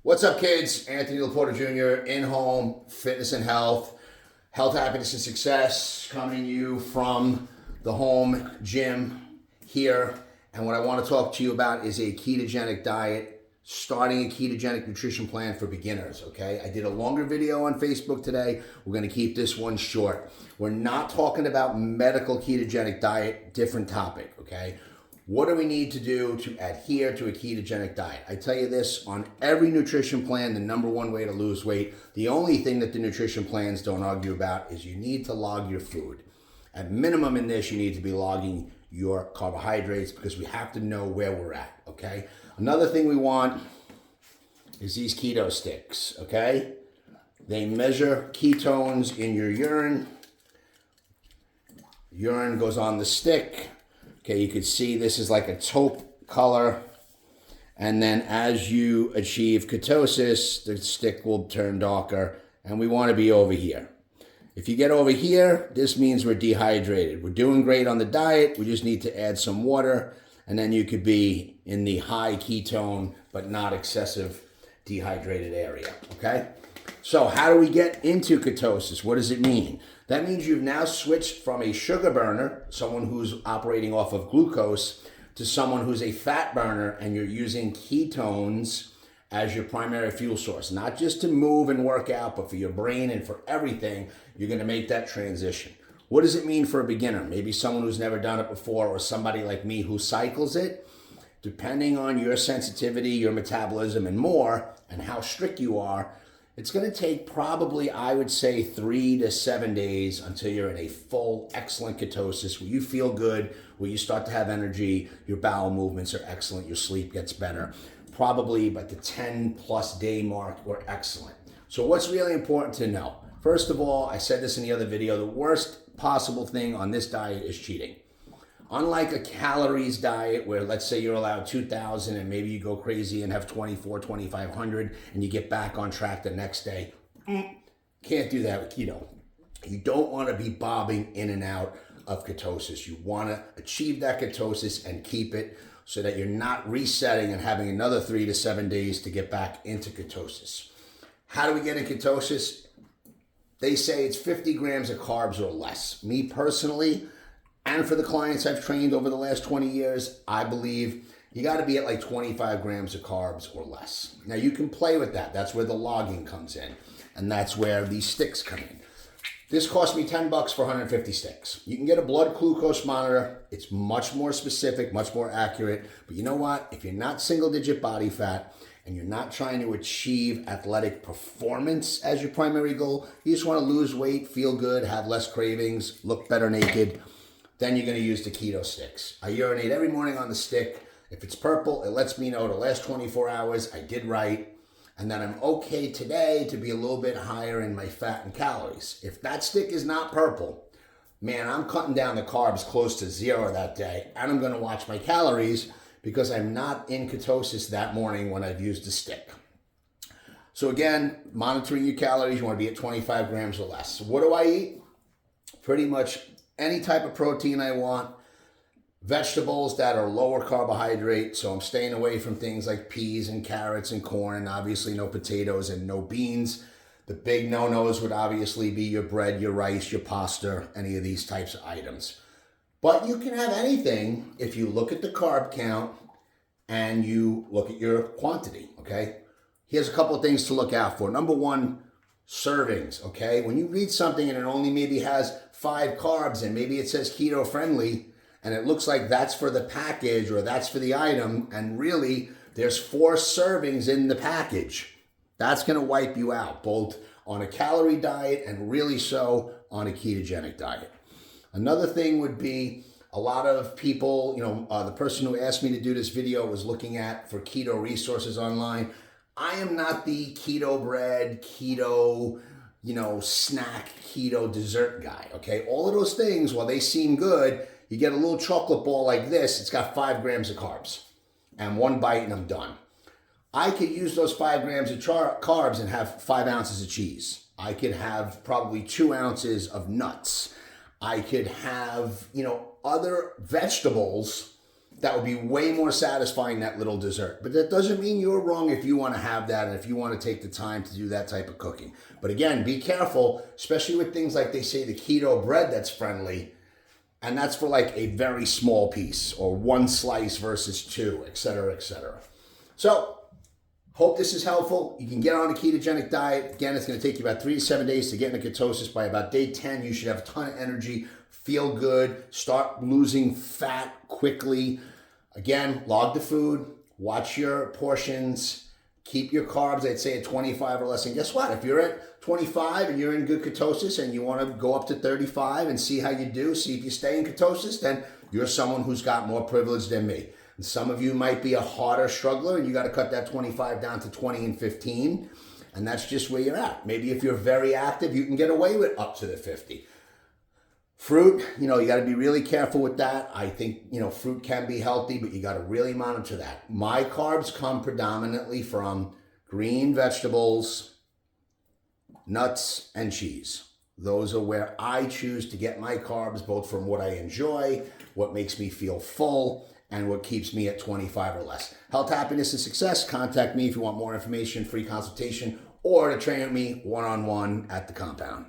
What's up, kids? Anthony Laporta Jr., In-Home Fitness and Health. Health, happiness, and success coming to you from the home gym here. And what I want to talk to you about is a ketogenic diet, starting a ketogenic nutrition plan for beginners, okay? I did a longer video on Facebook today. We're going to keep this one short. We're not talking about medical ketogenic diet, different topic, okay? What do we need to do to adhere to a ketogenic diet? I tell you this, on every nutrition plan, the number one way to lose weight, the only thing that the nutrition plans don't argue about is you need to log your food. At minimum in this, you need to be logging your carbohydrates because we have to know where we're at, okay? Another thing we want is these keto sticks, okay? They measure ketones in your urine. Urine goes on the stick. Okay, you can see this is like a taupe color. And then as you achieve ketosis, the stick will turn darker. And we want to be over here. If you get over here, this means we're dehydrated. We're doing great on the diet. We just need to add some water. And then you could be in the high ketone, but not excessive dehydrated area, okay? So how do we get into ketosis? What does it mean? That means you've now switched from a sugar burner, someone who's operating off of glucose, to someone who's a fat burner and you're using ketones as your primary fuel source. Not just to move and work out, but for your brain and for everything, you're gonna make that transition. What does it mean for a beginner? Maybe someone who's never done it before or somebody like me who cycles it. Depending on your sensitivity, your metabolism, and more, and how strict you are, it's going to take probably, I would say, 3 to 7 days until you're in a full, excellent ketosis where you feel good, where you start to have energy, your bowel movements are excellent, your sleep gets better. Probably by the 10+ day mark, we're excellent. So what's really important to know? First of all, I said this in the other video, the worst possible thing on this diet is cheating. Unlike a calories diet where let's say you're allowed 2,000 and maybe you go crazy and have 2,500 and you get back on track the next day. Can't do that with keto. You don't want to be bobbing in and out of ketosis. You want to achieve that ketosis and keep it so that you're not resetting and having another 3 to 7 days to get back into ketosis. How do we get in ketosis? They say it's 50 grams of carbs or less. Me personally, and for the clients I've trained over the last 20 years, I believe you got to be at like 25 grams of carbs or less. Now you can play with that. That's where the logging comes in. And that's where these sticks come in. This cost me $10 for 150 sticks. You can get a blood glucose monitor. It's much more specific, much more accurate. But you know what? If you're not single digit body fat and you're not trying to achieve athletic performance as your primary goal, you just want to lose weight, feel good, have less cravings, look better naked, then you're going to use the keto sticks. I urinate every morning on the stick. If it's purple, it lets me know the last 24 hours I did right, and that I'm okay today to be a little bit higher in my fat and calories. If that stick is not purple, man, I'm cutting down the carbs close to 0 that day, and I'm going to watch my calories because I'm not in ketosis that morning when I've used the stick. So again, monitoring your calories, you want to be at 25 grams or less. So what do I eat? Pretty much any type of protein I want, vegetables that are lower carbohydrate, so I'm staying away from things like peas and carrots and corn, and obviously no potatoes and no beans. The big no-nos would obviously be your bread, your rice, your pasta, any of these types of items. But you can have anything if you look at the carb count and you look at your quantity, okay? Here's a couple of things to look out for. Number one, servings, okay? When you read something and it only maybe has 5 carbs and maybe it says keto friendly and it looks like that's for the package or that's for the item and really there's 4 servings in the package, that's going to wipe you out both on a calorie diet and really so on a ketogenic diet. Another thing would be a lot of people, the person who asked me to do this video was looking at for keto resources online. I am not the keto bread, keto, snack, keto dessert guy, okay? All of those things, while they seem good, you get a little chocolate ball like this, it's got 5 grams of carbs. And 1 bite and I'm done. I could use those 5 grams of carbs and have 5 ounces of cheese. I could have probably 2 ounces of nuts. I could have, other vegetables that would be way more satisfying, that little dessert. But that doesn't mean you're wrong if you want to have that and if you want to take the time to do that type of cooking. But again, be careful, especially with things like they say the keto bread that's friendly, and that's for like a very small piece or one slice versus two, et cetera, et cetera. So, hope this is helpful. You can get on a ketogenic diet. Again, it's going to take you about 3 to 7 days to get into ketosis. By about day 10, you should have a ton of energy, feel good, start losing fat quickly. Again, log the food, watch your portions, keep your carbs, I'd say at 25 or less. And guess what? If you're at 25 and you're in good ketosis and you want to go up to 35 and see how you do, see if you stay in ketosis, then you're someone who's got more privilege than me. And some of you might be a harder struggler and you got to cut that 25 down to 20 and 15. And that's just where you're at. Maybe if you're very active, you can get away with up to the 50. Fruit, you got to be really careful with that. I think, fruit can be healthy, but you got to really monitor that. My carbs come predominantly from green vegetables, nuts, and cheese. Those are where I choose to get my carbs, both from what I enjoy, what makes me feel full, and what keeps me at 25 or less. Health, happiness, and success. Contact me if you want more information, free consultation, or to train with me one-on-one at the compound.